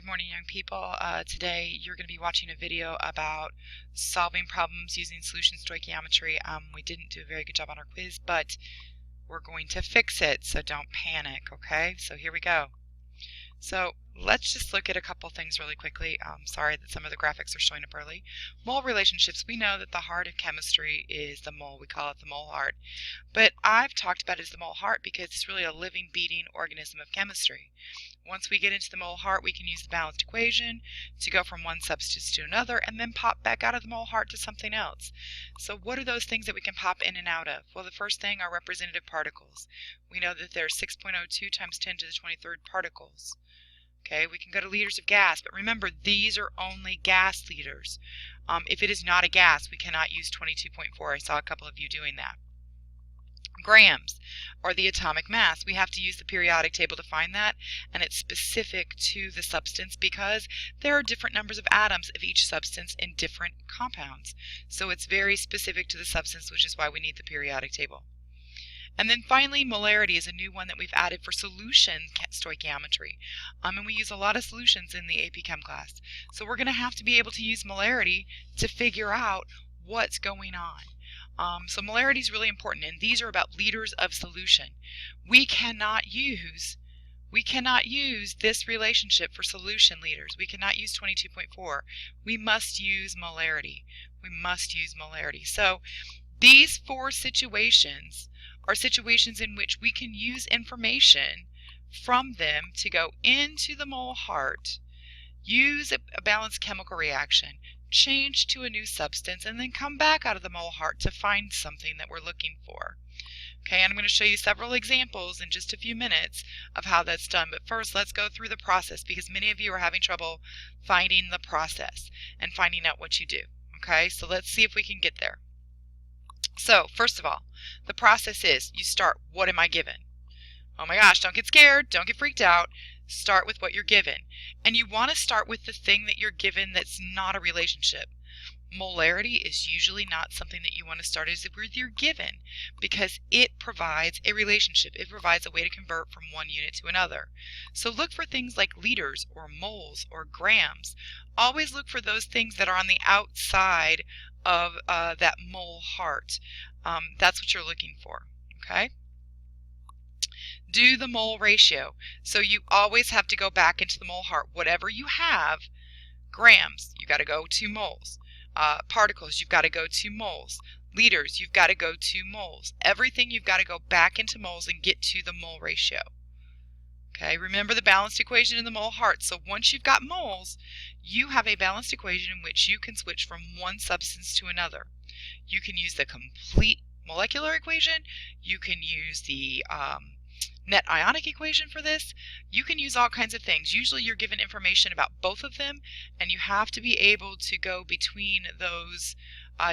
Good morning, young people. Today you're going to be watching a video about solving problems using solution stoichiometry. We didn't do a very good job on our quiz, but we're going to fix it, so don't panic, okay? So here we go. So let's just look at a couple things really quickly. Sorry that some of the graphics are showing up early. Mole relationships. We know that the heart of chemistry is the mole. We call it the mole heart. But I've talked about it as the mole heart because it's really a living, beating organism of chemistry. Once we get into the mole heart, we can use the balanced equation to go from one substance to another and then pop back out of the mole heart to something else. So what are those things that we can pop in and out of? Well, the first thing are representative particles. We know that there are 6.02 times 10 to the 23rd particles. Okay, we can go to liters of gas, but remember, these are only gas liters. If it is not a gas, we cannot use 22.4. I saw a couple of you doing that. Grams, or the atomic mass. We have to use the periodic table to find that, and it's specific to the substance because there are different numbers of atoms of each substance in different compounds. So it's very specific to the substance, which is why we need the periodic table. And then finally, molarity is a new one that we've added for solution stoichiometry. And we use a lot of solutions in the AP Chem class. So we're going to have to be able to use molarity to figure out what's going on. So molarity is really important, and these are about liters of solution. We cannot use this relationship for solution liters. We cannot use 22.4. We must use molarity. We must use molarity. So these four situations are situations in which we can use information from them to go into the mole heart, use a balanced chemical reaction, change to a new substance, and then come back out of the mole heart to find something that we're looking for. Okay, and I'm going to show you several examples in just a few minutes of how that's done. But first, let's go through the process because many of you are having trouble finding the process and finding out what you do. Okay, so let's see if we can get there. So first of all, the process is you start, what am I given? Oh my gosh, don't get scared, don't get freaked out. Start with what you're given. And you want to start with the thing that you're given that's not a relationship. Molarity is usually not something that you want to start as with you're given because it provides a relationship. It provides a way to convert from one unit to another. So look for things like liters or moles or grams. Always look for those things that are on the outside of that mole heart. That's what you're looking for. Okay? Do the mole ratio. So you always have to go back into the mole heart. Whatever you have, grams, you got to go to moles. Particles, you've got to go to moles. Liters, you've got to go to moles. Everything you've got to go back into moles and get to the mole ratio. Okay, remember the balanced equation in the mole heart. So once you've got moles, you have a balanced equation in which you can switch from one substance to another. You can use the complete molecular equation. You can use the net ionic equation for this. You can use all kinds of things. Usually you're given information about both of them, and you have to be able to go between those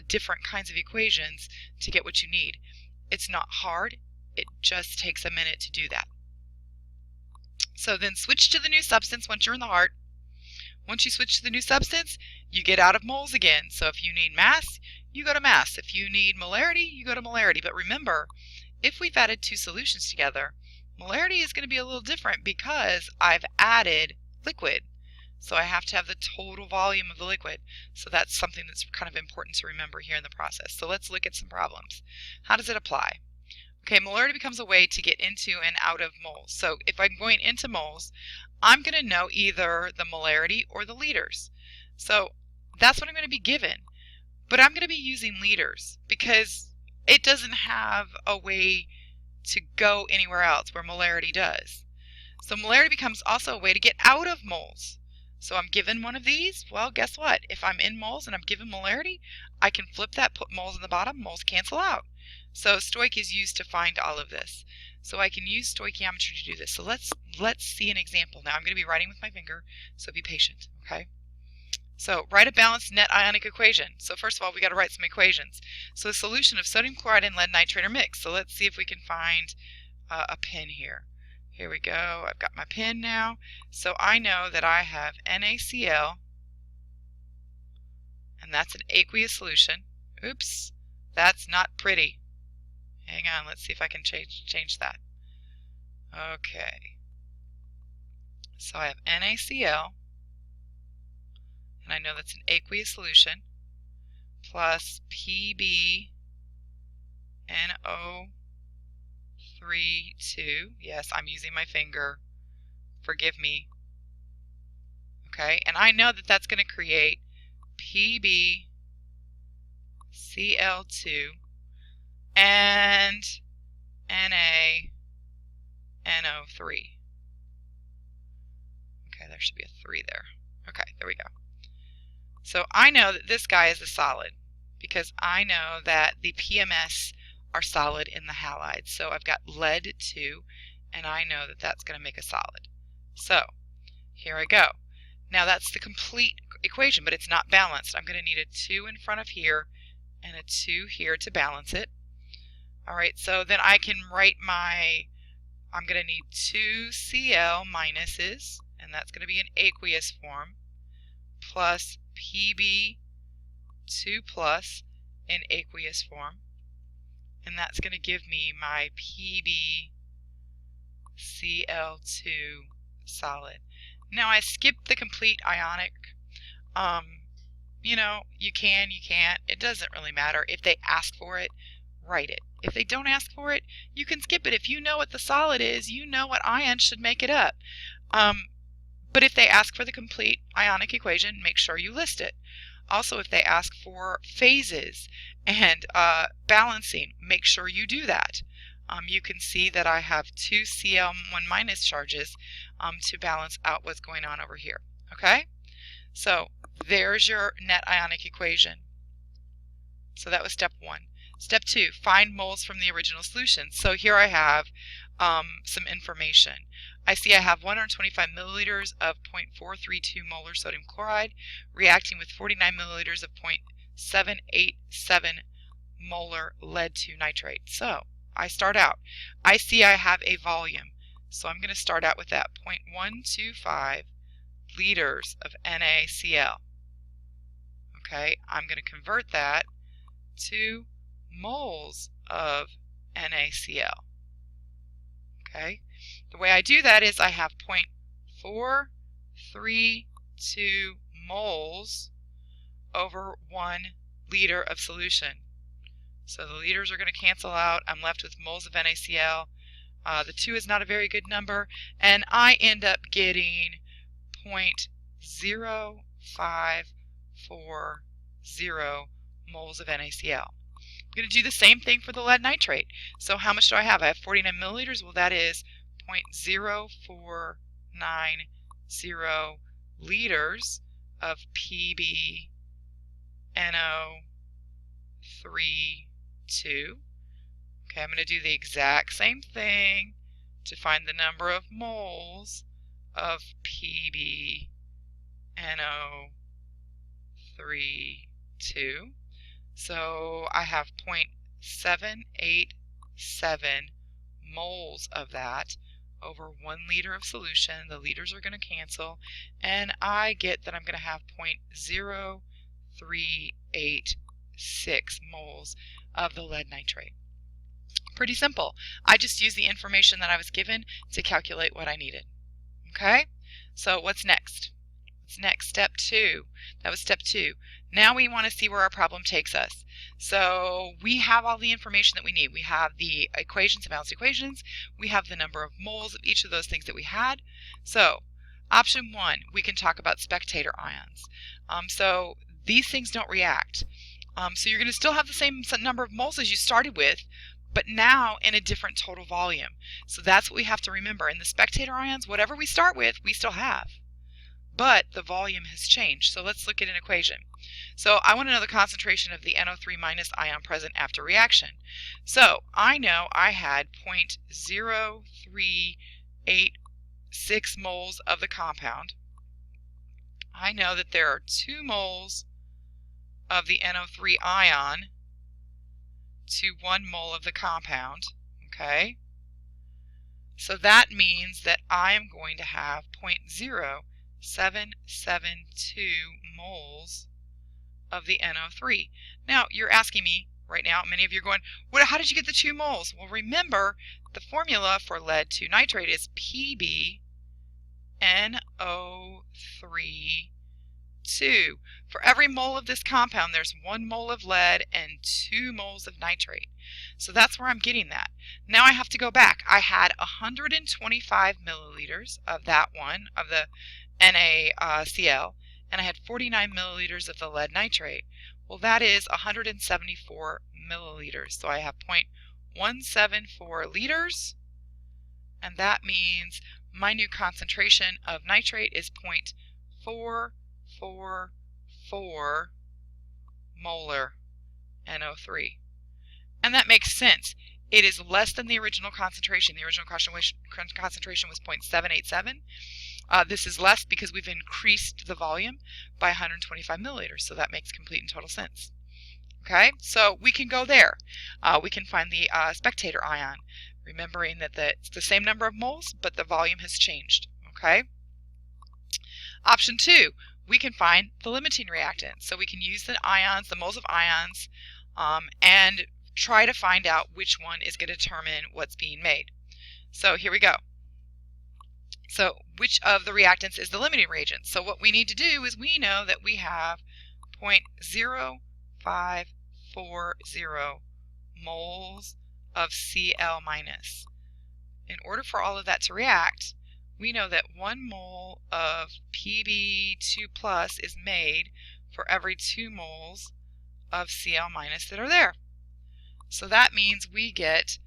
different kinds of equations to get what you need. It's not hard. It just takes a minute to do that. So then switch to the new substance once you're in the heart. Once you switch to the new substance, you get out of moles again. So if you need mass, you go to mass. If you need molarity, you go to molarity. But remember, if we've added two solutions together, molarity is going to be a little different because I've added liquid. So I have to have the total volume of the liquid. So that's something that's kind of important to remember here in the process. So let's look at some problems. How does it apply? Okay, molarity becomes a way to get into and out of moles. So if I'm going into moles, I'm going to know either the molarity or the liters. So that's what I'm going to be given. But I'm going to be using liters because it doesn't have a way to go anywhere else where molarity does. So molarity becomes also a way to get out of moles. So I'm given one of these. Well, guess what? If I'm in moles and I'm given molarity, I can flip that, put moles in the bottom, moles cancel out. So stoich is used to find all of this. So I can use stoichiometry to do this. So let's see an example. Now I'm going to be writing with my finger, so be patient, okay? So write a balanced net ionic equation. So first of all, we got to write some equations. So a solution of sodium chloride and lead nitrate are mixed. So let's see if we can find a pen here. Here we go. I've got my pen now. So I know that I have NaCl, and that's an aqueous solution. Oops, that's not pretty. Hang on, let's see if I can change that. Okay. So I have NaCl. and I know that's an aqueous solution, plus PbNO3, 2. Yes, I'm using my finger. Forgive me. Okay, and I know that that's going to create PbCl2 and NaNO3. Okay, there should be a 3 there. Okay, there we go. So I know that this guy is a solid because I know that the PMS are solid in the halides. So I've got lead 2, and I know that that's going to make a solid. So here I go. Now that's the complete equation, but it's not balanced. I'm going to need a 2 in front of here and a 2 here to balance it. All right, so then I can write I'm going to need 2 Cl minuses, and that's going to be an aqueous form, plus Pb2 plus in aqueous form, and that's going to give me my PbCl2 solid. Now I skipped the complete ionic. You know, you can, you can't. It doesn't really matter. If they ask for it, write it. If they don't ask for it, you can skip it. If you know what the solid is, you know what ion should make it up. But if they ask for the complete ionic equation, make sure you list it. Also, if they ask for phases and balancing, make sure you do that. You can see that I have 2 Cl1 minus charges to balance out what's going on over here. Okay? So there's your net ionic equation. So that was step 1. Step 2, find moles from the original solution. So here I have some information. I see I have 125 milliliters of 0.432 molar sodium chloride reacting with 49 milliliters of 0.787 molar lead 2 nitrate. So I start out. I see I have a volume. So I'm going to start out with that 0.125 liters of NaCl. Okay, I'm going to convert that to moles of NaCl. Okay, the way I do that is I have 0.432 moles over 1 liter of solution. So the liters are going to cancel out. I'm left with moles of NaCl. The 2 is not a very good number, and I end up getting 0.0540 moles of NaCl. I'm going to do the same thing for the lead nitrate. So how much do I have? I have 49 milliliters. Well, that is 0.0490 liters of PbNO3. Okay, I'm going to do the exact same thing to find the number of moles of PbNO3. So I have 0.787 moles of that over 1 liter of solution. The liters are going to cancel, and I get that I'm going to have 0.0386 moles of the lead nitrate. Pretty simple. I just used the information that I was given to calculate what I needed. Okay? So what's next? What's next? Step 2. That was step 2. Now we want to see where our problem takes us. So we have all the information that we need. We have the equations, the balanced equations. We have the number of moles of each of those things that we had. So option 1, we can talk about spectator ions. So these things don't react. So you're going to still have the same number of moles as you started with, but now in a different total volume. So that's what we have to remember. In the spectator ions, whatever we start with, we still have. But the volume has changed. So let's look at an equation. So I want to know the concentration of the NO3 minus ion present after reaction. So I know I had 0.0386 moles of the compound. I know that there are 2 moles of the NO3 ion to 1 mole of the compound. Okay? So that means that I am going to have 0.0772 moles of the NO3. Now, you're asking me right now, many of you are going, well, how did you get the 2 moles? Well, remember, the formula for lead 2 nitrate is PbNO3 2. For every mole of this compound, there's 1 mole of lead and 2 moles of nitrate. So that's where I'm getting that. Now I have to go back. I had 125 milliliters of that one, of the NaCl, and I had 49 milliliters of the lead nitrate. Well, that is 174 milliliters. So I have 0.174 liters, and that means my new concentration of nitrate is 0.444 molar NO3. And that makes sense. It is less than the original concentration. The original concentration was 0.787. This is less because we've increased the volume by 125 milliliters, so that makes complete and total sense. Okay, so we can go there. We can find the spectator ion, remembering that it's the same number of moles, but the volume has changed. Okay. Option 2, we can find the limiting reactant. So we can use the ions, the moles of ions, and try to find out which one is going to determine what's being made. So here we go. So which of the reactants is the limiting reagent? So what we need to do is we know that we have 0.0540 moles of Cl minus. In order for all of that to react, we know that 1 mole of Pb2 plus is made for every 2 moles of Cl minus that are there. So that means we get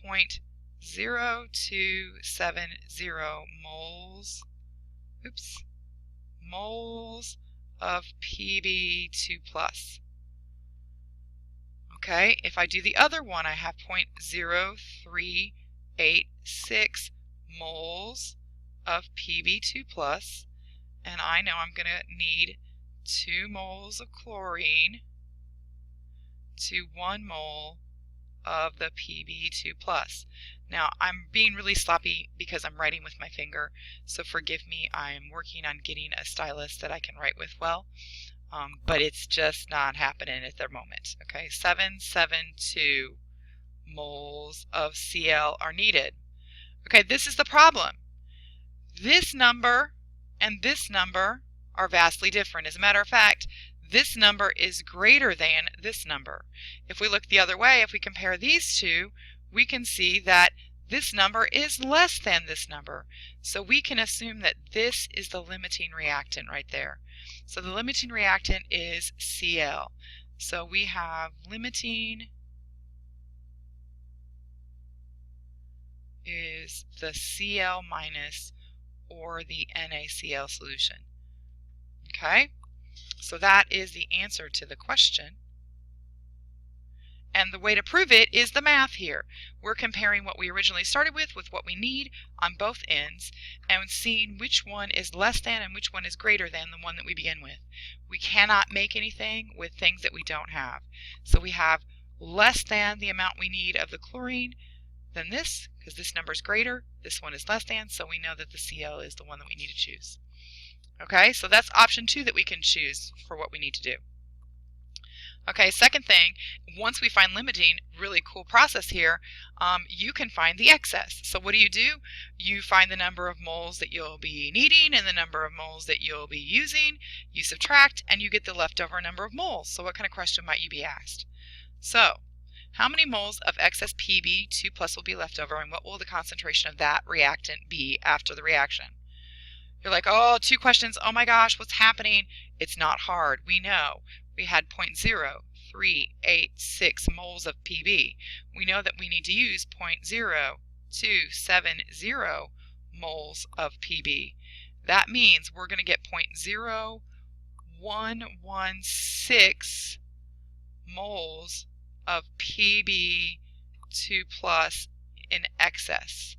0.0270 moles of Pb2 plus. Okay, if I do the other one, I have 0.0386 moles of Pb2 plus, and I know I'm going to need 2 moles of chlorine to 1 mole of the Pb2 plus. Now I'm being really sloppy because I'm writing with my finger, so forgive me. I'm working on getting a stylus that I can write with well, but it's just not happening at the moment. Okay, 772 moles of Cl are needed. Okay, this is the problem. This number and this number are vastly different. As a matter of fact, this number is greater than this number. If we look the other way, if we compare these two, we can see that this number is less than this number. So we can assume that this is the limiting reactant right there. So the limiting reactant is Cl. So we have limiting is the Cl minus or the NaCl solution. Okay? So that is the answer to the question. And the way to prove it is the math here. We're comparing what we originally started with what we need on both ends and seeing which one is less than and which one is greater than the one that we begin with. We cannot make anything with things that we don't have. So we have less than the amount we need of the chlorine than this, because this number is greater. This one is less than, so we know that the Cl is the one that we need to choose. Okay, so that's option 2 that we can choose for what we need to do. Okay, second thing, once we find limiting, really cool process here, you can find the excess. So what do? You find the number of moles that you'll be needing and the number of moles that you'll be using. You subtract and you get the leftover number of moles. So what kind of question might you be asked? So, how many moles of excess Pb2 plus will be left over, and what will the concentration of that reactant be after the reaction? You're like, oh, 2 questions. Oh my gosh, what's happening? It's not hard. We know. We had 0.0386 moles of Pb. We know that we need to use 0.0270 moles of Pb. That means we're going to get 0.0116 moles of Pb2 plus in excess.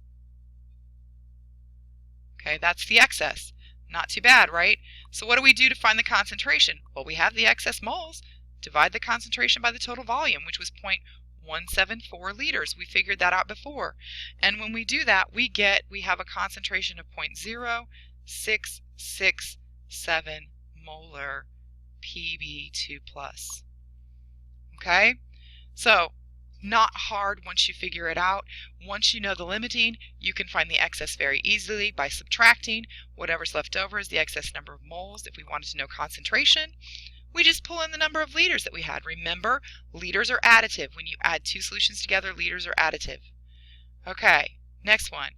Okay, that's the excess. Not too bad, right? So what do we do to find the concentration? Well, we have the excess moles. Divide the concentration by the total volume, which was 0.174 liters. We figured that out before. And when we do that, we have a concentration of 0.0667 molar Pb2 plus. Okay? So Not hard once you figure it out. Once you know the limiting, you can find the excess very easily by subtracting. Whatever's left over is the excess number of moles. If we wanted to know concentration, we just pull in the number of liters that we had. Remember, liters are additive. When you add two solutions together, liters are additive. Okay, next one.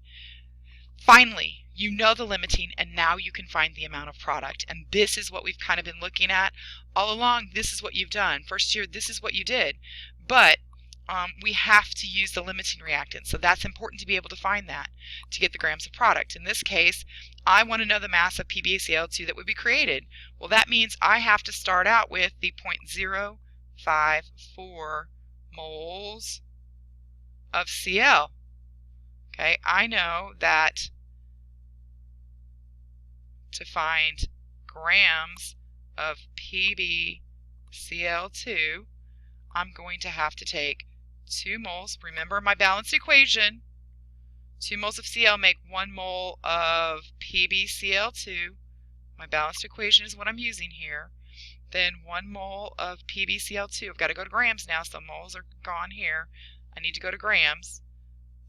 Finally, you know the limiting, and now you can find the amount of product. And this is what we've kind of been looking at all along. This is what you've done. First year, this is what you did. But we have to use the limiting reactant. So that's important to be able to find that to get the grams of product. In this case, I want to know the mass of PbCl2 that would be created. Well, that means I have to start out with the 0.054 moles of Cl. Okay, I know that to find grams of PbCl2, I'm going to have to take 2 moles. Remember my balanced equation. 2 moles of Cl make 1 mole of PbCl2. My balanced equation is what I'm using here. Then 1 mole of PbCl2. I've got to go to grams now, so moles are gone here. I need to go to grams.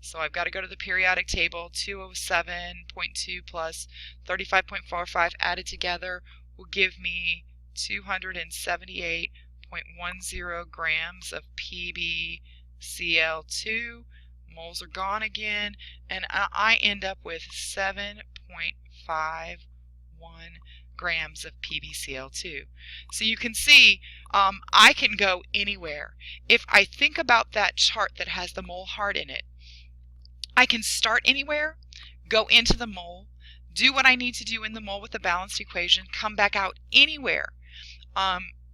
So I've got to go to the periodic table. 207.2 plus 35.45 added together will give me 278.10 grams of PbCl2. Moles are gone again, and I end up with 7.51 grams of PbCl2. So you can see I can go anywhere. If I think about that chart that has the mole heart in it, I can start anywhere, go into the mole, do what I need to do in the mole with the balanced equation, come back out anywhere.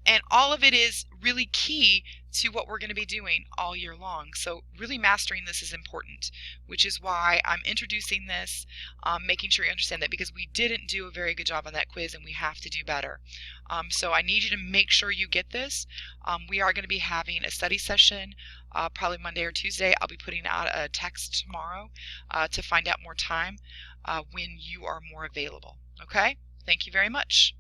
And all of it is really key to what we're going to be doing all year long. So really mastering this is important, which is why I'm introducing this, making sure you understand that, because we didn't do a very good job on that quiz and we have to do better. So I need you to make sure you get this. We are going to be having a study session probably Monday or Tuesday. I'll be putting out a text tomorrow to find out more time when you are more available. Okay? Thank you very much.